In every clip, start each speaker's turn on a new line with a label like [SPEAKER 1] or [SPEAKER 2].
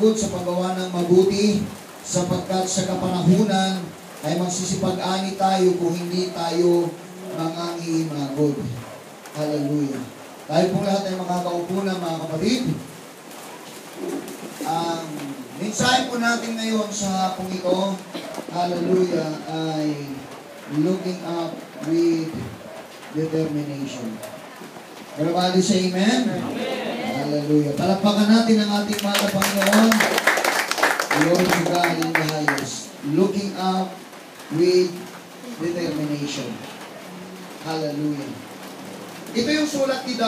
[SPEAKER 1] mapagod sa paggawa ng mabuti, sapagkat sa kapanahunan ay magsisipag-ani tayo kung hindi tayo mangangihimagod. Hallelujah. Tayo pong lahat ay makakaupo na, mga kapatid. Ang mensahe po natin ngayon sa hapong ito, hallelujah, ay looking up with determination. Everybody say amen? Amen. Hallelujah. Palakpakan natin ang ating mga Panginoon. Glory to God in the highest. Looking up with determination. Hallelujah. Ito yung sulat ito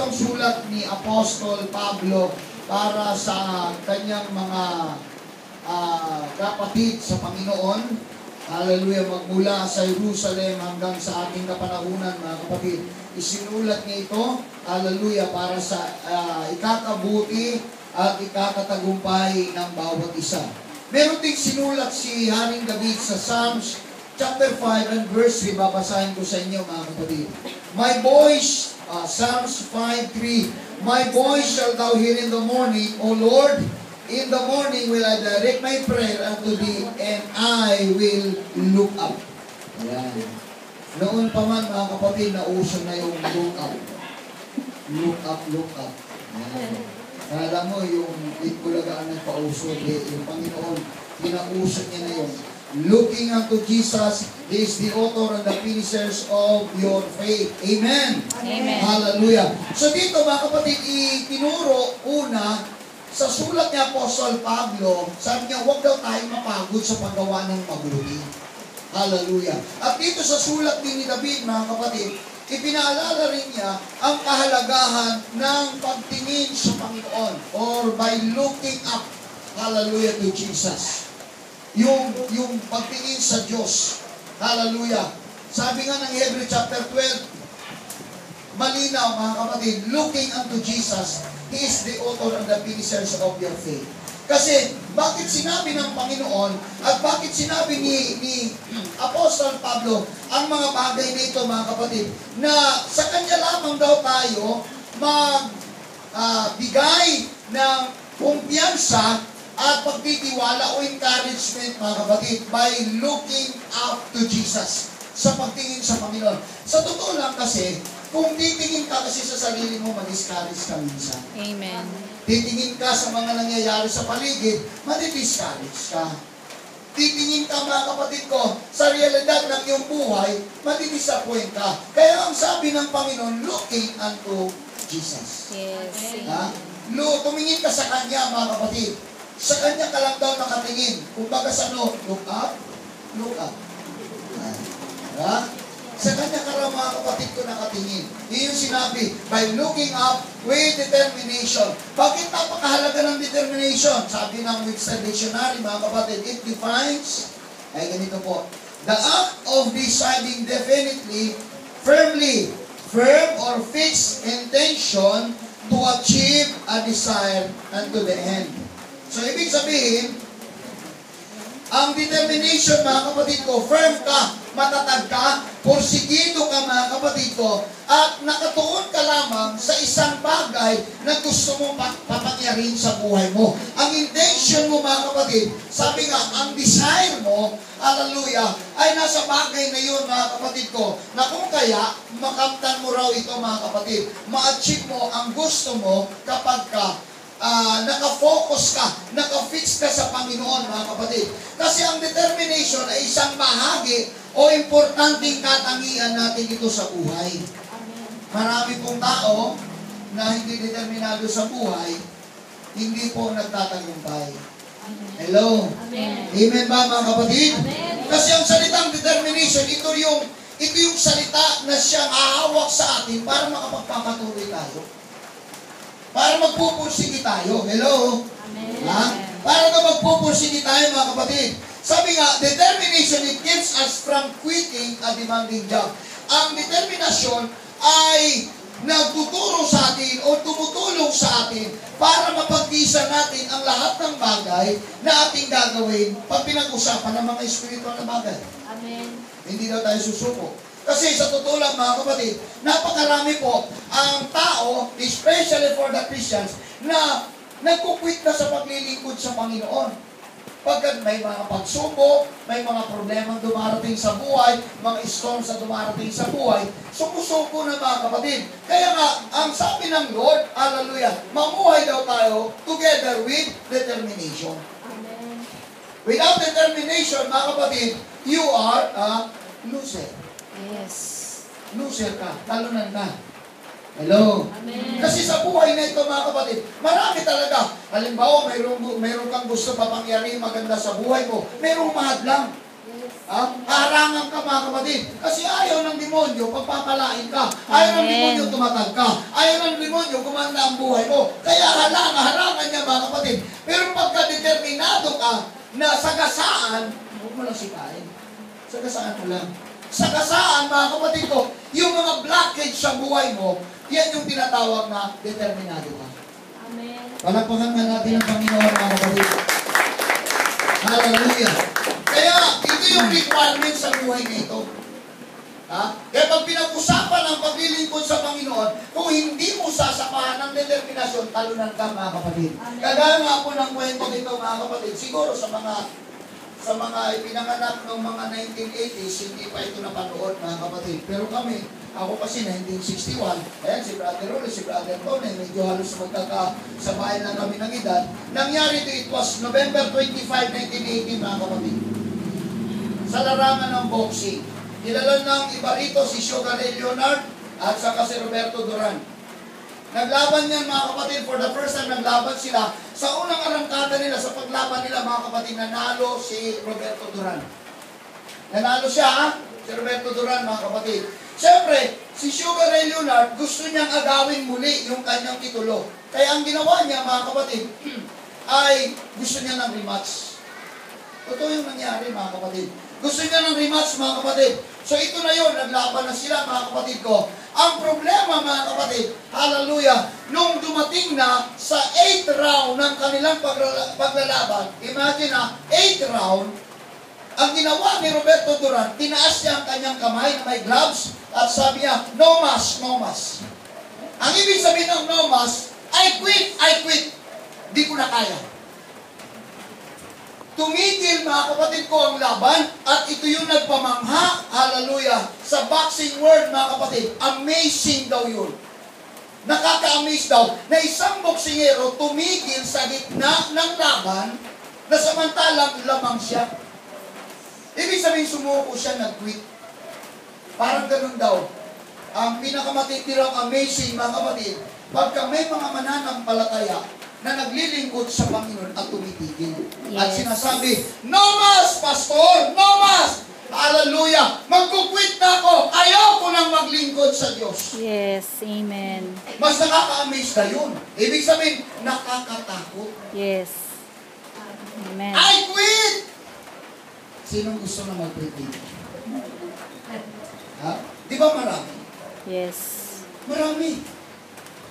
[SPEAKER 1] ang sulat ni Apostol Pablo para sa kanyang mga kapatid sa Panginoon. Hallelujah, magmula sa Jerusalem hanggang sa ating kapanahunan, mga kapatid. Isinulat niya ito, hallelujah, para sa ikakabuti at ikakatagumpay ng bawat isa. Meron ding sinulat si Haring David sa Psalms chapter 5 and verse 3, babasahin ko sa inyo, mga kapatid. My voice, Psalms 5:3, my voice shall thou hear in the morning, O Lord, in the morning will I direct my prayer unto thee, and I will look up. Ayan. Noon pa man, mga kapatid, nauso na yung look up. Look up, look up. Ayan. Alam mo, yung itbulagaan ng pauso, yung Panginoon, pinauso niya na yung looking unto Jesus, He is the author and the finishers of your faith. Amen.
[SPEAKER 2] Amen.
[SPEAKER 1] Hallelujah. So dito, mga kapatid, itinuro una sa sulat ni Apostol Pablo, sabi niya, huwag daw tayo mapagod sa paggawa ng mabuti. Hallelujah. At dito sa sulat din ni David, mga kapatid, ipinaalala rin niya ang kahalagahan ng pagtingin sa Panginoon or by looking up, hallelujah, to Jesus. Yung pagtingin sa Diyos. Hallelujah. Sabi nga ng Hebrew chapter 12, malinaw, mga kapatid, looking unto Jesus, He is the author and the finishers of your faith. Kasi, bakit sinabi ng Panginoon at bakit sinabi ni Apostol Pablo ang mga bagay nito, mga kapatid, na sa Kanya lamang daw tayo magbigay ng kumpiyansa at pagtitiwala o encouragement, mga kapatid, by looking up to Jesus, sa pagtingin sa Panginoon. Sa totoo lang kasi, kung titingin ka kasi sa sarili mo, ma-discourage ka minsan.
[SPEAKER 2] Amen.
[SPEAKER 1] Titingin ka sa mga nangyayari sa paligid, ma-discourage ka. Titingin ka, mga kapatid ko, sa realidad ng iyong buhay, ma-disappoint ka. Kaya ang sabi ng Panginoon, looking unto Jesus.
[SPEAKER 2] Yes.
[SPEAKER 1] Ha? Tumingin ka sa Kanya, mga kapatid. Sa Kanya ka lang daw nakatingin. Kung baga sa look up, look up. Ha? Sa Kanya ka lang, mga kapatid ko, nakatingin. Yun yung sinabi, by looking up with determination. Bakit napakahalaga ng determination? Sabi ng Webster Dictionary, mga kapatid, it defines, ay ganito po, the act of deciding definitely, firmly, firm or fixed intention to achieve a desire unto the end. So, ibig sabihin, ang determination, mga kapatid ko, firm ka, matatag ka, porsigido ka, mga kapatid ko, at nakatuon ka lamang sa isang bagay na gusto mo papangyarin sa buhay mo. Ang intention mo, mga kapatid, sabi nga, ang desire mo, hallelujah, ay nasa bagay na yun, mga kapatid ko, na kung kaya, makamtan mo raw ito, mga kapatid, ma-achieve mo ang gusto mo kapag ka nakafocus ka, nakafix ka sa Panginoon, mga kapatid. Kasi ang determination ay isang bahagi o importanteng katangian natin ito sa buhay. Marami pong tao na hindi determinado sa buhay, hindi po nagtatagumpay. Hello?
[SPEAKER 2] Amen.
[SPEAKER 1] Amen ba, mga kapatid?
[SPEAKER 2] Amen.
[SPEAKER 1] Kasi ang salitang determination, ito yung salita na siyang hahawak sa atin para makapagpapatuloy tayo. Para magpupursige tayo. Hello?
[SPEAKER 2] Amen.
[SPEAKER 1] Ha? Para na magpupursige tayo, mga kapatid. Sabi nga, determination, it keeps us from quitting a demanding job. Ang determinasyon ay nagtuturo sa atin o tumutulong sa atin para mapagtiisan natin ang lahat ng bagay na ating gagawin pag pinag-usapan ng mga espiritual na bagay.
[SPEAKER 2] Amen.
[SPEAKER 1] Hindi daw tayo susuko. Kasi sa totoo lang, mga kapatid, napakarami po ang tao, especially for the Christians, na nagkukwit na sa paglilingkod sa Panginoon. Pagkat may mga pagsubok, may mga problemang dumarating sa buhay, mga storms na dumarating sa buhay, sumusuko na mga kapatid. Kaya nga, ang sabi ng Lord, hallelujah, mamuhay daw tayo together with determination.
[SPEAKER 2] Amen.
[SPEAKER 1] Without determination, mga kapatid, you are a loser.
[SPEAKER 2] Yes.
[SPEAKER 1] Loser ka, talunan ka. Hello?
[SPEAKER 2] Amen.
[SPEAKER 1] Kasi sa buhay na ito, mga kapatid, marami talaga. Halimbawa, mayroon kang gusto papangyari maganda sa buhay mo. Mayroong mahadlang.
[SPEAKER 2] Yes.
[SPEAKER 1] Harangan ka, mga kapatid. Kasi ayaw ng demonyo, pagpapalain ka. Ayaw ng
[SPEAKER 2] Amen.
[SPEAKER 1] demonyo, tumatag ka. Ayaw ng demonyo, gumanda ang buhay mo. Kaya harangan niya, mga kapatid. Pero pagka determinado ka na sagasaan, huwag mo lang sikain. Sagasaan mo lang. Sagasaan, mga kapatid ko, yung mga blockage sa buhay mo, yan yung tinatawag na determinado ka.
[SPEAKER 2] Amen.
[SPEAKER 1] Palakpakan nga natin ang Panginoon, mga kapatid. Hallelujah. Kaya, ito yung requirement sa buhay nito. Ha? Kaya pag pinag-usapan ang paglilingkod sa Panginoon, kung hindi mo sasapahan ng determinasyon, talunan ka, mga kapatid.
[SPEAKER 2] Amen.
[SPEAKER 1] Kagaya nga po ng kwento dito, mga kapatid, siguro sa mga ipinanganak ng mga 1980s, hindi pa ito napanood, mga kapatid. Pero kami, ako kasi 1961, ayan, si Brother Rolly, si Brother Tony, medyo halos magkakasabayan lang kami ng edad. Nangyari ito, it was November 25, 1980, mga kapatid. Sa larangan ng boxing. Kilala ng iba rito si Sugar Ray Leonard at saka si Roberto Duran. Naglaban yan, mga kapatid, for the first time naglaban sila. Sa unang arangkada nila, sa paglaban nila, mga kapatid, nanalo si Roberto Duran. Nanalo siya, ha? Si Roberto Duran, mga kapatid. Siyempre, si Sugar Ray Leonard, gusto niyang agawin muli yung kanyang titulo. Kaya ang ginawa niya, mga kapatid, ay gusto niya ng rematch. Totoo yung nangyari, mga kapatid. Gusto niya ng rematch, mga kapatid. So ito na yun, naglaban na sila, mga kapatid ko. Ang problema, mga kapatid, hallelujah, nung dumating na sa 8th round ng kanilang paglalaban, imagine na, 8th round, ang ginawa ni Roberto Duran, tinaas niya ang kanyang kamay na may gloves, at sabi niya, no mas, no mas. Ang ibig sabihin ng no mas, I quit. Di ko na kaya. Tumigil, mga kapatid ko, ang laban, at ito yung nagpamangha, hallelujah, sa boxing world, mga kapatid. Amazing daw yun. Nakaka-amaze daw na isang boksingero tumigil sa gitna ng laban na samantalang lamang siya. Ibig sabihin, sumuko siya, nag-quit. Parang ganun daw. Ang pinakamatitirang amazing, mga kapatid, pagka may mga mananampalataya na naglilingkod sa Panginoon at tumitigil.
[SPEAKER 2] Yes.
[SPEAKER 1] At sinasabi, no mas, pastor, no mas. Hallelujah. Magkukwit na ako. Ayaw ko nang maglingkod sa Diyos.
[SPEAKER 2] Yes. Amen.
[SPEAKER 1] Mas nakaka-amaze na yun. Ibig sabihin, nakakatakot.
[SPEAKER 2] Yes. Amen.
[SPEAKER 1] I quit! Sinong gusto na mag-quit dito? Ha? Di ba marami?
[SPEAKER 2] Yes.
[SPEAKER 1] Marami.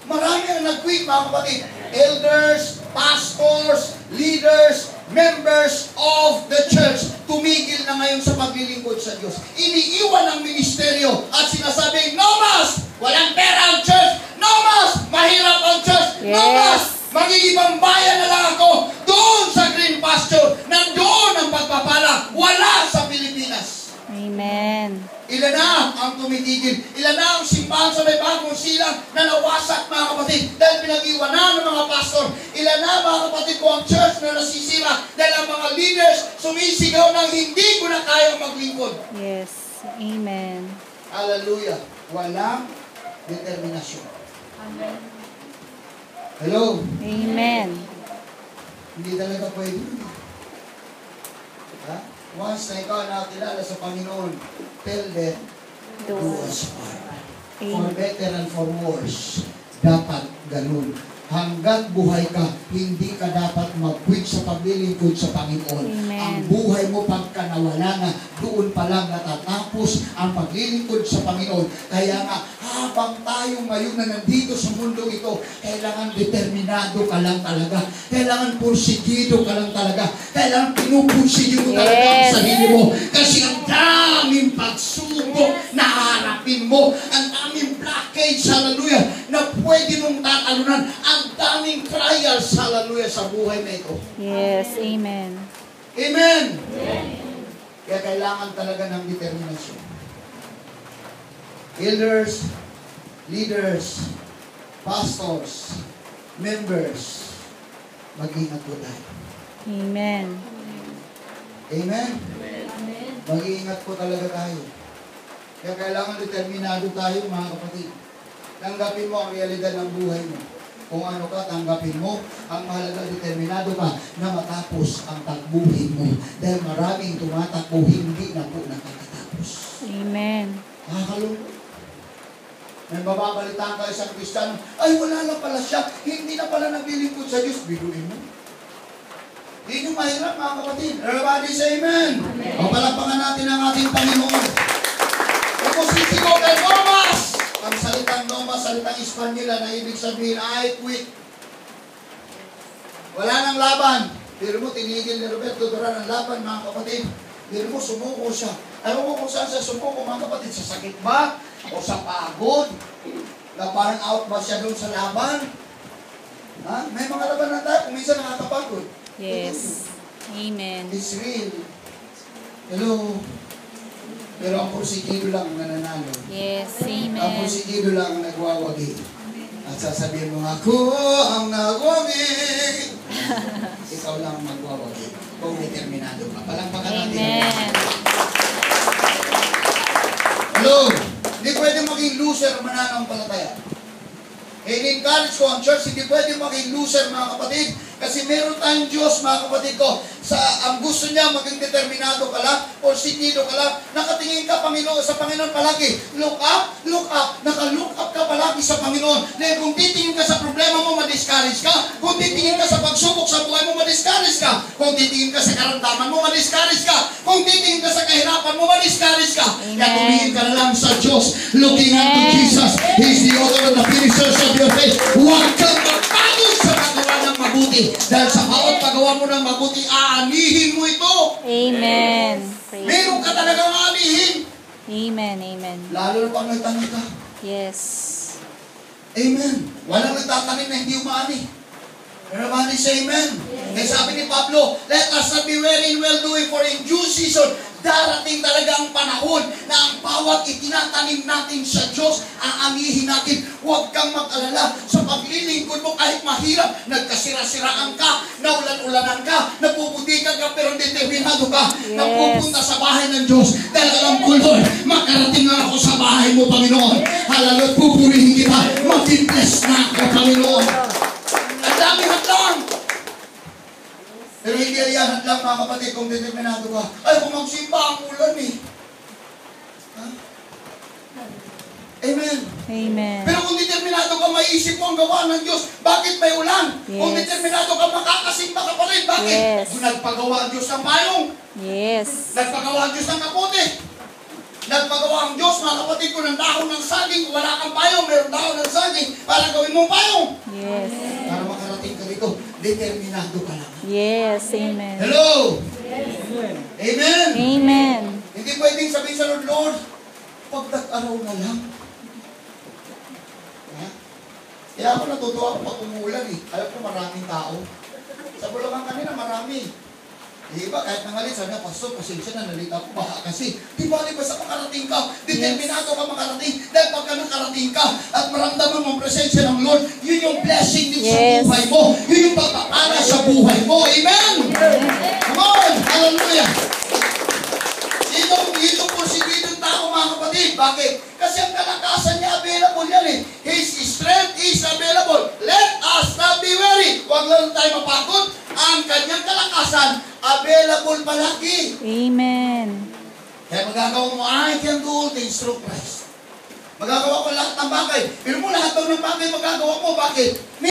[SPEAKER 1] Marami ang nag-quit, mga kapatid. Elders, pastors, leaders, members of the church, tumigil na ngayon sa paglilingkod sa Diyos. Iniiwan ang ministeryo at sinasabing, no mas! Walang pera ang church! No mas! Mahirap ang church! No
[SPEAKER 2] Yes.
[SPEAKER 1] mas! Magigibang bayan na lang ako doon sa green pasture. Nandoon ang pagpapala. Wala sa Pilipinas.
[SPEAKER 2] Amen.
[SPEAKER 1] Ilan na ang tumitigil? Ilan na ang simbahan sa may bagong silang na nawasak, mga kapatid, dahil pinag-iwanan ng mga pastor? Ilan na, mga kapatid ko, ang church na nasisira dahil ang mga leaders sumisigaw ng hindi ko na kayang maglingkod?
[SPEAKER 2] Yes. Amen.
[SPEAKER 1] Hallelujah. Walang determinasyon.
[SPEAKER 2] Amen.
[SPEAKER 1] Hello?
[SPEAKER 2] Amen.
[SPEAKER 1] Hindi talaga pwede. Ha? Once na ikaw nakakilala sa Panginoon, tell them, do us part. For better and for worse, dapat ganun. Hanggat buhay ka, hindi ka dapat mag-quit sa paglilingkod sa Panginoon.
[SPEAKER 2] Amen.
[SPEAKER 1] Ang buhay mo pagka nawala na, doon pa lang natatapos ang paglilingkod sa Panginoon. Kaya nga, habang tayo ngayon na nandito sa mundo ito, kailangan determinado ka lang talaga. Kailangan porsigido ka lang talaga. Kailangan pinupursigido mo talaga ang sarili mo. Kasi ang daming pagsubok na harapin mo. Ang daming blockage, hallelujah. na pwede mong tatalunan. Ang daming trials, hallelujah, sa buhay na ito.
[SPEAKER 2] Yes. Amen.
[SPEAKER 1] Amen! Kaya kailangan talaga ng determinasyon. Elders, leaders, pastors, members, mag-ingat po tayo.
[SPEAKER 2] Amen.
[SPEAKER 1] Amen? Mag-iingat po talaga tayo. Kaya kailangan determinado tayo, mga kapatid. Tanggapin mo ang realidad ng buhay mo. Kung ano ka, tanggapin mo. Ang mahalaga, determinado ka na matapos ang takbuhin mo. Dahil maraming tumatakbo, hindi na po nakakatapos.
[SPEAKER 2] Amen.
[SPEAKER 1] Nakakalungkot. May mababalitaan ka isang Kristiyano, ay wala lang pala siya, hindi na pala naglilingkod sa Diyos. Biruin mo. Hindi nyo mahirap, mga kapatid. Everybody say amen. O palapakan natin ang ating Panginoon. Oposisiko kay Nomas. Ang salitang Nomas, salitang Espanyol na ibig sabihin, I quit. Wala nang laban. Pero mo, tinigil ni Roberto Duran ang laban, mga kapatid. Pero mo, sumuko siya. Alam mo kung saan siya sumuko, mga kapatid? Sa sakit ba? O sa pagod? Na parang out ba siya doon sa laban? Ha? May mga laban na tayo, kung minsan nakakapagod.
[SPEAKER 2] Yes. Amen.
[SPEAKER 1] It's real. Hello? Pero ang porsigido lang ang nananalo.
[SPEAKER 2] Yes.
[SPEAKER 1] Ang
[SPEAKER 2] Amen.
[SPEAKER 1] porsigido lang ang nagwawagi. At sasabihin mo, ako ang nagwagi. Ikaw lang ang magwawagi. Kung determinado ka. Palampakan natin.
[SPEAKER 2] Amen.
[SPEAKER 1] Hello? Hindi pwede maging loser mananampalataya. In-encourage ko ang church, hindi pwede maging loser, mga kapatid. Kasi meron tayong Diyos, mga kapatid ko, ang gusto niya maging determinado ka lang o sinido ka lang. Nakatingin ka sa Panginoon palagi. Look up, naka-look up ka palagi sa Panginoon. Dahil kung titingin ka sa problema mo, ma-discourage ka. Kung titingin ka sa pagsubok sa buhay mo, ma-discourage ka. Kung titingin ka sa karamdaman mo, ma-discourage ka. Kung titingin ka sa kahirapan mo, ma-discourage ka. Kaya tumingin ka na lang sa Diyos. Looking unto Jesus. He's the author and the finisher of your faith. Huwag kang magpagod sa paggawa ng mabuti. Dahil sa bawat paggawa mo ng mabuti, aanihin mo ito.
[SPEAKER 2] Amen.
[SPEAKER 1] Meron ka talagang aanihin.
[SPEAKER 2] Amen. Amen.
[SPEAKER 1] Lalo na pag nagtanim ka.
[SPEAKER 2] Yes.
[SPEAKER 1] Amen. Walang nagtatanim na hindi umaani. Everybody say amen. Kaya sabi ni Pablo, let us not be weary in well-doing, for in due season, darating talaga ang panahon na ang bawat itinatanim natin sa Diyos, aanihin natin. Huwag kang mag-alala sa paglilingkod mo kahit mahirap. Nagkasira-siraan ka, naulan-ulanan ka, napupudikan ka, pero determinado ka.
[SPEAKER 2] Yes.
[SPEAKER 1] Napupunta sa bahay ng Diyos. Dahil alam ko, Lord, makarating na ako sa bahay mo, Panginoon. Halalut, pupurihin kita. Mag-bless na ako, Panginoon. Ang dami hatlang. Pero hindi yan hatlang, mga kapatid, kung determinado ka. Ay, kung magsimba ang ulan eh. Ha? Amen.
[SPEAKER 2] Amen.
[SPEAKER 1] Pero kung determinado ka, maisip mo ang gawa ng Diyos. Bakit may ulan?
[SPEAKER 2] Yes.
[SPEAKER 1] Kung determinado ka, makakasimba ka pa rin. Bakit?
[SPEAKER 2] Yes.
[SPEAKER 1] Kung nagpagawa ang Diyos ng payong.
[SPEAKER 2] Yes.
[SPEAKER 1] Nagpagawa ang Diyos ng kapote. Nagpagawa ang Diyos, mga kapatid ko, ng dahon ng saging. Kung wala kang payong, mayroong dahon ng saging para gawin mong payong.
[SPEAKER 2] Yes.
[SPEAKER 1] Para makarating ka rito, determinado ka lang.
[SPEAKER 2] Yes. Amen.
[SPEAKER 1] Hello? Amen?
[SPEAKER 2] Amen.
[SPEAKER 1] Hindi pwedeng sabihin sa Lord, Lord, pagtag-araw na lang. Ha? Kaya ako natutuwa ko pag umuulan eh. Alam ko maraming tao. Sa Bulacan kanina marami. Di ba, kahit nangalit, sabi na, Pastor, pasensya na, nalita ko, baka kasi. Di ba, sa makarating ka, determinado ka makarating. Dahil pagka nakarating ka, at maramdaman mo ang presensya ng Lord, yun yung blessing din sa buhay mo. Yun yung pagpapala sa buhay mo. Amen? Come on! Hallelujah! Yun yung porsigidong tao, mga kapatid. Bakit? Kasi ang kalakasan niya, available yan eh. His strength is available. Let us not be weary. Huwag lang tayo mapagod. Ang kanyang kalakasan, available palagi.
[SPEAKER 2] Amen.
[SPEAKER 1] Kaya magagawa mo, I can do all things through Christ. Magagawa ko lahat ng bagay. Pero mo lahat ng bagay magagawa mo. Bakit?